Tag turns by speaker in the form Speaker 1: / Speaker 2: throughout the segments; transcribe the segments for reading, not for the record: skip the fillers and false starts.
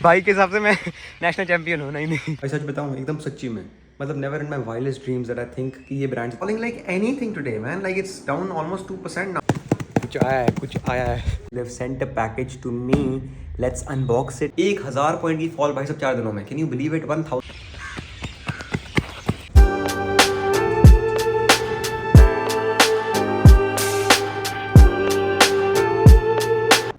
Speaker 1: भाई के हिसाब से मैं नेशनल चैंपियन हूँ। नहीं भाई सच बताऊँ एकदम सच्ची में, मतलब never in my wildest dreams that I think कि ये brand following like anything today man, like it's down almost 2% now. कुछ आया है they have sent a package to me, let's unbox it. 1000 point की फॉल भाई सब 4 दिनों में, can you believe it? 1000।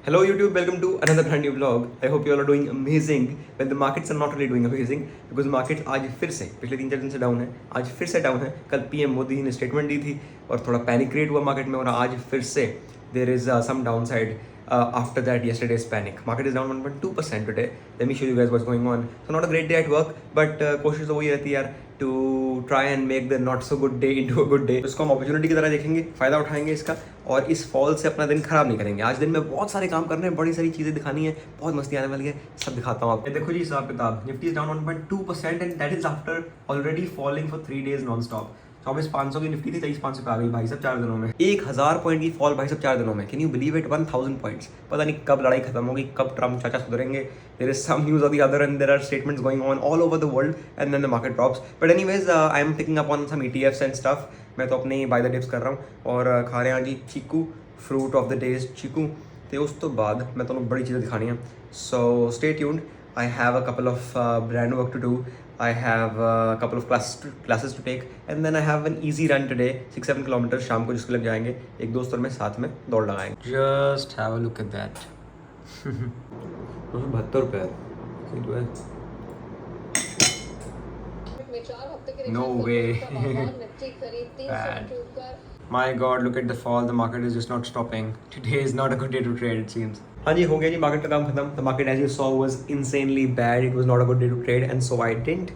Speaker 1: Hello YouTube, welcome to another brand new vlog. I hope you all are doing amazing. Well, the markets are not really doing amazing because markets आज फिर से पिछले 3-4 दिन से डाउन है, आज फिर से डाउन है। कल पीएम मोदी ने स्टेटमेंट दी थी और थोड़ा पैनिक क्रिएट हुआ मार्केट में और आज फिर से there is some downside after that yesterday's panic. Market is down 1.2% today. Let me show you guys what's going on. So not a great day at work, but कोशिश तो वही रहती है यार to try and make the not so good day into a good day. तो इसको हम opportunity की तरह देखेंगे, फायदा उठाएंगे इसका और इस फॉल से अपना दिन खराब नहीं करेंगे। आज दिन में बहुत सारे काम करने हैं, बड़ी सारी चीजें दिखानी है, बहुत मस्ती आने वाली है, सब दिखाता हूँ आपको। देखो जी हिसाब किताब, Nifty is down 1.2% and that is after already falling for 3 days non stop. 24,500 की निफ्टी थी, 23,500 पे आ गई भाई सब 4 दिनों में। 1000 पॉइंट की फॉल भाई सब 4 दिनों में, can you believe it? 1000 points. पता नहीं कब लड़ाई खत्म होगी, कब ट्रम्प चाचा सुधरेंगे। There is some news of the other end there are statements going on all over the world and then the market drops. But anyways I am picking up on some ETFs and stuff. मैं तो अपने by the dips कर रहा हूँ और खा रहे हैं जी चीकू, फ्रूट ऑफ द डेज चीकू। तो उस तो बाद मैं तुम्हें बड़ी चीज़ें दिखानी है, so stay tuned. I have a couple of brand work to do. I have a couple of classes to take and then I have an easy run today, 6-7 kilometers शाम को जिसको लग जाएंगे। एक दोस्त और मैं साथ में दौड़ लगाएंगे। Just have a look at that. 72 रुपये No way. Bad. My God, look at the fall. The market is just not stopping. Today is not a good day to trade, it seems. हाँ जी, हो गया जी market का काम खत्म। The market as you saw was insanely bad. It was not a good day to trade and so I didn't.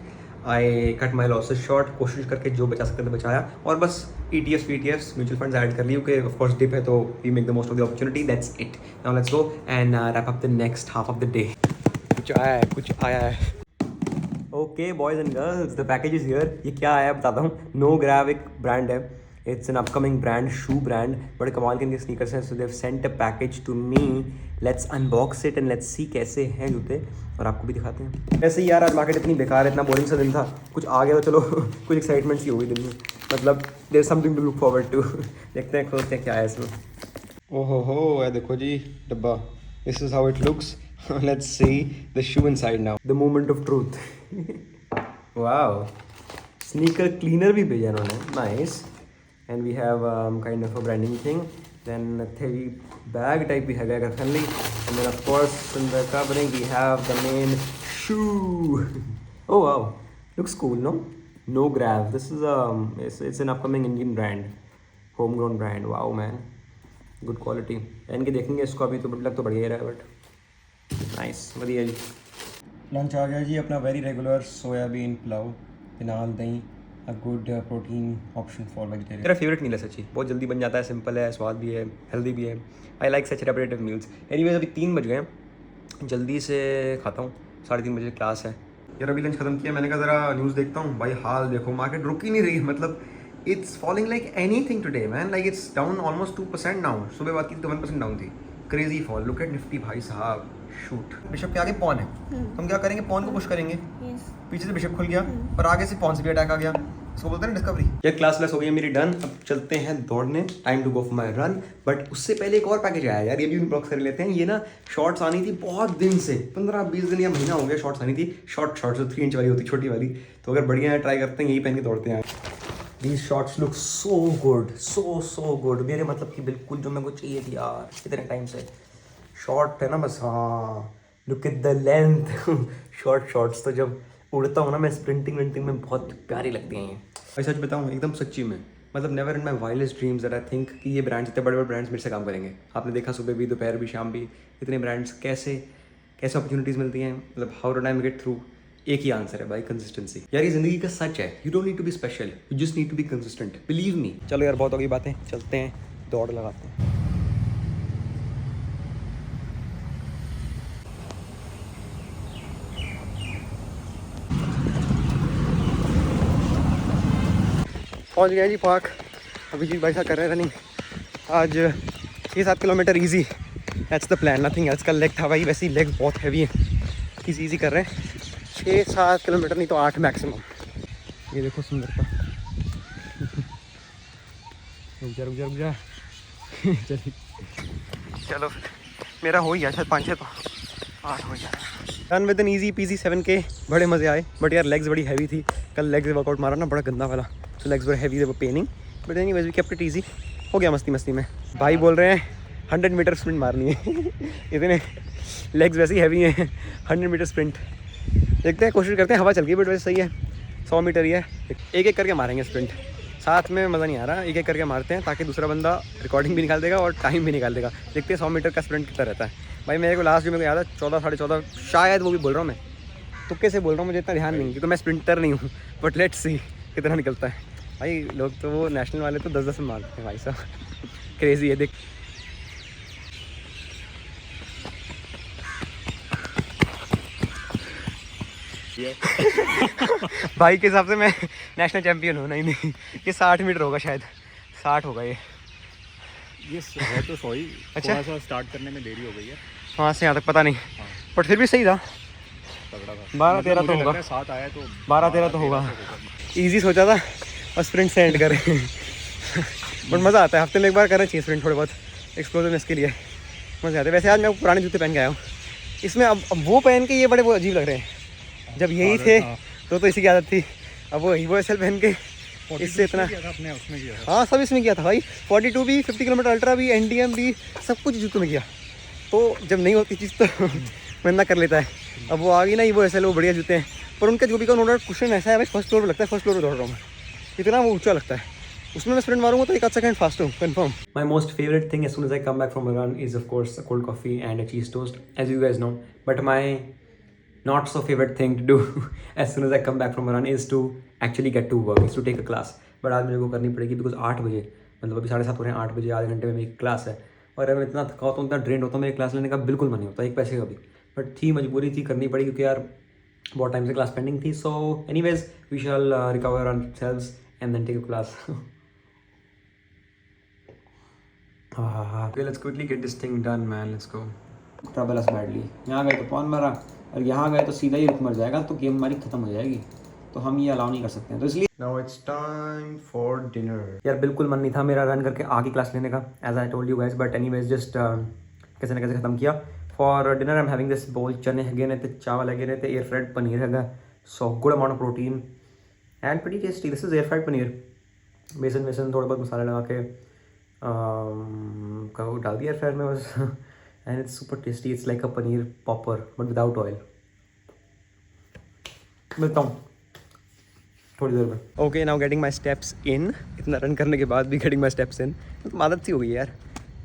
Speaker 1: I cut my losses short. कोशिश करके जो बचा सकते थे बचाया और बस ETFs म्यूचुअल फंड्स ऐड कर लिए क्योंकि ऑफ कोर्स डिप है तो we make the most of the opportunity. That's it. Now let's go and wrap up the next half of the day. कुछ आया है। Okay boys and girls, the package is here. ये क्या आया बताता हूँ। नो ग्रैव एक ब्रांड है, it's an upcoming brand, shoe brand, बड़े कमाल के इनके स्नीकर्स हैं। So they have sent a package to me, let's unbox it and let's see कैसे हैं जूते और आपको भी दिखाते हैं। वैसे ही यार आज मार्केट इतनी बेकार है, इतना बोरिंग सा दिन था, कुछ आ गया तो चलो कुछ एक्साइटमेंट सी होगी दिन में, मतलब there is something to look forward to. देखते हैं खोलते हैं क्या है इसमें। ओहो हो, ये देखो जी डब्बा, this is how it looks. Let's see the shoe inside now. The moment of truth. Wow. Sneaker cleaner भी भेजा इन्होंने. Nice. And we have kind of a branding thing. Then a heavy bag type भी है अगर friendly. And then of course in the covering we have the main shoe. Oh wow. Looks cool, no? No Grav. This is it's an upcoming Indian brand. Homegrown brand. Wow man. Good quality. इनके देखेंगे इसको अभी तो लग तो बढ़िया ही रहा है बट नाइस, बढ़िया जी। लंच आ गया जी अपना, वेरी रेगुलर सोयाबीन पुलाव, पिनाल dahi, a good protein option for vegetarian. मेरा फेवरेट मील है सच्ची, बहुत जल्दी बन जाता है, सिंपल है, स्वाद भी है, हेल्दी भी है। I like such reparative meals. Anyways अभी 3 बज गए, जल्दी से खाता हूँ, 3:30 बजे क्लास है। यार अभी लंच खत्म किया, मैंने कहा ज़रा न्यूज़ देखता हूँ। भाई हाल देखो, मार्केट रुक ही नहीं रही, मतलब it's falling like anything today man, like it's down almost 2% now. सुबह बात की थी तो 1% डाउन थी, crazy fall. Look at Nifty भाई साहब, शूट। बिशप के आगे पॉन है, हम क्या करेंगे, पॉन को पुश करेंगे। पीछे से बिशप खुल गया और आगे से पॉन से भी अटैक आ गया, इसको बोलते हैं ना डिस्कवरी। ये क्लास हो गई मेरी डन, अब चलते हैं दौड़ने, time to go for my run. But उससे पहले एक और पैकेज आया यार, ये भी अनबॉक्स कर लेते हैं। ये ना शॉर्ट्स आनी थी बहुत दिन से, 15-20 दिन या महीना हो गया शॉर्ट्स आनी थी। शॉर्ट्स जो 3 इंच वाली होती, छोटी वाली, तो अगर बढ़िया है ट्राई करते हैं, यही पहन के दौड़ते हैं। These shorts look so good, so good। मेरे मतलब कि बिल्कुल जो मेरे को चाहिए थी यार कितने टाइम से। शॉर्ट है ना बस, हाँ look at the length. Shorts तो जब उड़ता हूँ ना मैं, स्प्रिंटिंग में बहुत प्यारी लगती हैं ये। मैं सच बताऊँ एकदम सच्ची में, मतलब never in my wildest dreams that I think कि ये ब्रांड्स, इतने बड़े ब्रांड्स मेरे से काम करेंगे। आपने देखा सुबह भी, दोपहर भी, शाम भी, इतने ब्रांड्स कैसे अपॉर्चुनिटीज़ मिलती हैं, मतलब how do I get through. एक ही आंसर है भाई, कंसिस्टेंसी। यार ये जिंदगी का सच है, you don't need to be special, you just need to be consistent, believe me. चलो यार बहुत हो गई बातें, चलते हैं दौड़ लगाते हैं। पहुंच गया जी पार्क। अभी जी भाई साहब कर रहे हैं रनिंग आज 6-7 kilometre easy, that's the plan, nothing else. कल लेग था भाई, वैसे ही लेग बहुत हैवी है, ईजी कर रहे हैं। 6-7 किलोमीटर नहीं तो 8 मैक्सिमम। ये देखो सुंदरता। रुक जा चलिए चलो, मेरा हो ही गया शायद 5-6 तो 8 हो गया। Done with an easy PG 7K। बड़े मज़े आए, बट यार लेग्स बड़ी हैवी थी। कल लेग्स वर्कआउट मारा ना बड़ा गंदा वाला, so legs were heavy, they were paining, but anyways we kept it easy. हो गया मस्ती में। भाई बोल रहे हैं 100 मीटर स्प्रिंट मारनी है इतने लेग्स वैसे ही हैवी हैं। 100 मीटर स्प्रिंट देखते हैं, कोशिश करते हैं। हवा चल गई बट वैसे सही है। 100 मीटर ही है, एक करके मारेंगे स्प्रिंट। साथ में मज़ा नहीं आ रहा, एक करके मारते हैं ताकि दूसरा बंदा रिकॉर्डिंग भी निकाल देगा और टाइम भी निकाल देगा। देखते हैं 100 मीटर का स्प्रिंट कितना रहता है। भाई मेरे को लास्ट जो मेरे को याद है 14-14.5 शायद, वो भी बोल रहा हूँ मैं, तुक्के से बोल रहा हूँ, मुझे इतना ध्यान नहीं क्योंकि मैं स्प्रिंटर नहीं हूँ, बट लेट्स सी कितना निकलता है। भाई लोग तो वो नेशनल वाले तो 10-10 में मारते हैं भाई साहब, क्रेजी है। देख भाई के हिसाब से मैं नेशनल चैंपियन हूँ। नहीं ये 60 मीटर होगा शायद, 60 होगा ये
Speaker 2: है तो 100 ही।
Speaker 1: अच्छा,
Speaker 2: थोड़ा सा स्टार्ट करने में देरी हो गई है
Speaker 1: वहाँ से यहाँ तक पता नहीं, बट फिर भी सही था।
Speaker 2: तगड़ा था।
Speaker 1: 12-13 तो होगा,
Speaker 2: 7 आया तो
Speaker 1: 12-13 तो होगा। ईजी सोचा था और स्प्रिंट से एंड करें बट मज़ा आता है, हफ्ते में एक बार करना चाहिए स्प्रिंट, थोड़े बहुत एक्सप्लोसिवनेस के लिए मज़ा आता है। वैसे आज मैं पुराने जूते पहन के आया हूँ, इसमें अब वो पहन के ये बड़े वो अजीब लग रहे हैं। जब यही थे तो इसी की आदत थी, अब वो हीवो एसएल पहन के इससे इतना
Speaker 2: अपने उसमें किया।
Speaker 1: हाँ सब इसमें किया था भाई, 42 भी, 50 किलोमीटर अल्ट्रा भी, एनडीएम भी, सब कुछ जूतों में किया। तो जब नहीं होती चीज़ तो बंदा कर लेता है। अब वो आ गई ना ये वो एसएल, वो बढ़िया जूते हैं, पर उनका जो भी का उन्होंने कुशन ऐसा है भाई, फर्स्ट फ्लोर पर लगता है, फर्स्ट फ्लोर पर दौड़ रहा हूँ मैं, इतना वो ऊँचा लगता है। उसमें मैं स्प्रिंट मारूंगा तो 1 सेकंड फास्ट हूँ confirm. My most favourite thing as soon as I come back from a run is of course a cold coffee and a cheese toast, as you guys know. But my not so favorite thing to do as soon as I come back from a run is to actually get to work, is to take a class. but आज मेरे को करनी पड़ेगी because 8 बजे, मतलब अभी 7:30 हो रहे हैं, 8 बजे आधे घंटे में मेरी क्लास है। और मैं इतना थका होता हूँ, इतना ड्रेन होता हूँ, मेरी क्लास लेने का बिल्कुल मन नहीं होता एक पैसे का भी, बट थी मजबूरी थी, करनी पड़ी क्योंकि यार बहुत टाइम से क्लास पेंडिंग थी। So anyways we shall recover ourselves and then take a class. Okay, let's quickly get this thing done, man. Let's go. Trouble us badly. यहाँ गए तो कौन मरा, और यहाँ गए तो सीधा ही रुक मर जाएगा, तो गेम हमारी खत्म हो जाएगी, तो हम ये अलाउ नहीं कर सकते हैं, तो इसलिए Now it's time for dinner. यार बिल्कुल मन नहीं था मेरा रन करके आगे क्लास लेने का, as I told you guys, but anyways just कैसे ना कैसे ख़त्म किया। For dinner I'm having this bowl, चने हैगे ने ते चावल हैगे ने ते एयर फ्राइड पनीर हैगा, so good amount of protein and pretty tasty. This is air fried paneer, बेसन थोड़ा बहुत मसाला लगा के डाल दिया एयर फ्रायर में बस, and it's super tasty. It's like a paneer popper but without oil. मिलता हूँ थोड़ी देर में। Okay now getting my steps in, इतना रन करने के बाद भी गेटिंग माई स्टेप्स इन, तो आदत सी हो गई यार,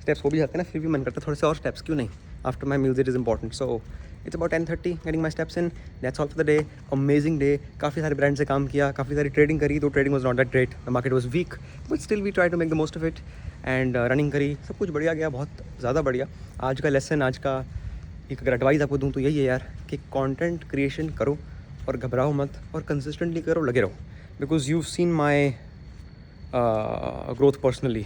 Speaker 1: स्टेप्स हो भी जाते हैं ना, फिर भी मन करता है थोड़े से और स्टेप्स, क्यों नहीं। After my music is important, so it's about 10:30 getting my steps in, that's all for the day. Amazing day, काफ़ी सारे ब्रांड से काम किया, काफ़ी सारी ट्रेडिंग करी, तो trading was not that great, the market was weak, but still we try to make the most of it and running करी, सब कुछ बढ़िया गया, बहुत ज़्यादा बढ़िया। आज का लेसन, आज का एक अगर एडवाइस आपको दूँ तो यही है यार कि कंटेंट क्रिएशन करो और घबराओ मत, और कंसिस्टेंटली करो, लगे रहो, because you've seen my growth personally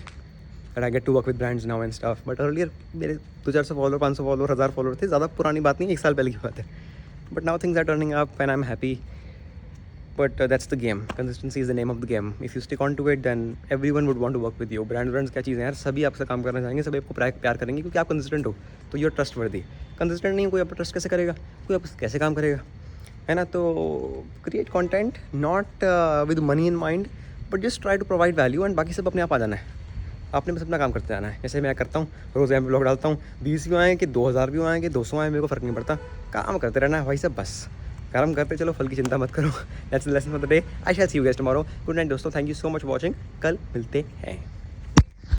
Speaker 1: that I get to work with brands now and stuff, but earlier मेरे 200-400 फॉलोअर, 500 फॉलोअर, 1000 फॉलोअर थे, ज़्यादा पुरानी बात नहीं, 1 साल पहले की बात है, but now things are turning up and I'm happy, but that's the game, consistency is the name of the game, if you stick on to it then everyone would want to work with you। brands क्या चीज़ है यार, सभी आपसे काम करना चाहेंगे, सभी आपको प्यार करेंगे क्योंकि आप कंसिस्टेंट हो, तो यू आर ट्रस्टवर्दी। कंसिस्टेंट नहीं, कोई आप ट्रस्ट कैसे करेगा, कोई आप कैसे काम करेगा, है ना। तो create content not with money in mind, but just try to provide value, and बाकी सब अपने आप आ जाना है, आपने बस अपना काम करते जाना है। जैसे मैं करता हूँ, रोज़ मैं ब्लॉग डालता हूँ, 20 व्यू आए कि 2000 व्यू आए कि 200 आए, मेरे को फ़र्क नहीं पड़ता, काम करते रहना है भाई सब, बस काम करते चलो, फल की चिंता मत करो। That's the lesson for the day. I shall see you guys tomorrow. Good night दोस्तों, thank you so much for watching, कल मिलते हैं।